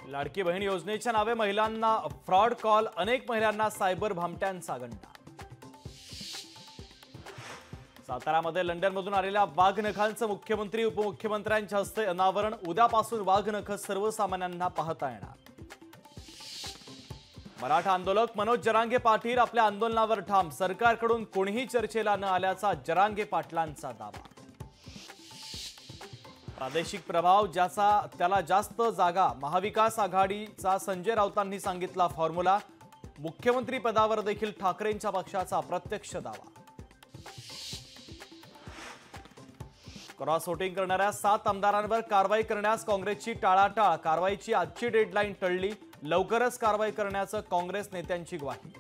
लाडकी बहीण योजनेच्या नावे महिलांना फ्रॉड कॉल, अनेक महिलांना सायबर भामट्यांचा गंडा। सातारामध्ये लंडनमधून आलेल्या वाघनखांचं मुख्यमंत्री उपमुख्यमंत्र्यांच्या हस्ते अनावरण। उद्यापासून वाघनख सर्वसामान्यांना पाहता येणार। मराठा आंदोलक मनोज जरांगे पाटील आपल्या आंदोलनावर ठाम, सरकारकडून कोणीही चर्चेला न आल्याचा जरांगे पाटलांचा दावा। प्रादेशिक प्रभाव ज्याचा त्याला जास्त जागा, महाविकास आघाडीचा संजय राऊतांनी सांगितला फॉर्म्युला। मुख्यमंत्री पदावर देखील ठाकरेंच्या पक्षाचा प्रत्यक्ष दावा। क्रॉस वोटिंग करणाऱ्या 7 आमदारांवर कारवाई करण्यास काँग्रेसची टाळाटाळ, कारवाईची आजची डेडलाईन टळली, लवकरच कारवाई करण्याचं काँग्रेस नेत्यांची ग्वाही।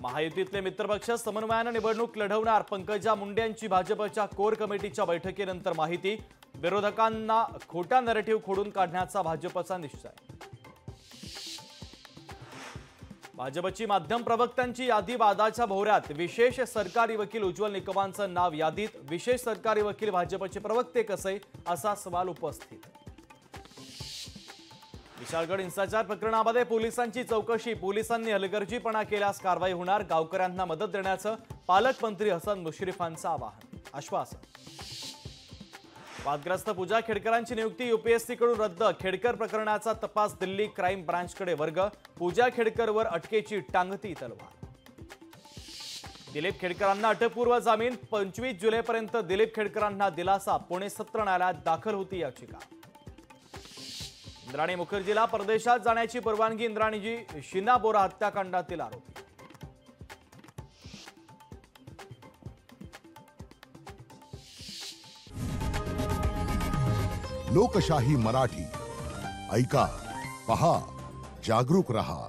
महायुतीतले मित्रपक्ष समन्वयाने निवडणूक लढवणार, पंकजा मुंडे यांची भाजपच्या कोर कमिटीच्या बैठकीनंतर माहिती। विरोधकांना खोटा नरेटिव्ह खोडून काढण्याचा भाजपचा निश्चय। भाजपची माध्यम प्रवक्त्यांची यादी वादाच्या भोवऱ्यात, विशेष सरकारी वकील उज्ज्वल निकमांचं नाव यादीत। विशेष सरकारी वकील भाजपचे प्रवक्ते कसे, असा सवाल उपस्थित। विशाळगड हिंसाचार प्रकरणामध्ये पोलिसांची चौकशी, पोलिसांनी हलगर्जीपणा केल्यास कारवाई होणार, गावकऱ्यांना मदत देण्याचं पालकमंत्री हसन मुश्रीफांचं आश्वासन। वादग्रस्त पूजा खेडकरांची नियुक्ती यूपीएससीकडून रद्द, खेडकर प्रकरणाचा तपास दिल्ली क्राईम ब्रांचकडे वर्ग। पूजा खेडकरवर अटकेची टांगती तलवार। दिलीप खेडकरांना अटकपूर्व जामीन, 25 जुलैपर्यंत दिलीप खेडकरांना दिलासा, पुणे सत्र न्यायालयात दाखल होती याचिका। इंद्राणी मुखर्जीला परदेशात जाण्याची परवानगी, इंद्राणीजी शिना बोरा हत्याकांडातील आरोपी। लोकशाही मराठी ऐका, पहा, जागरूक रहा।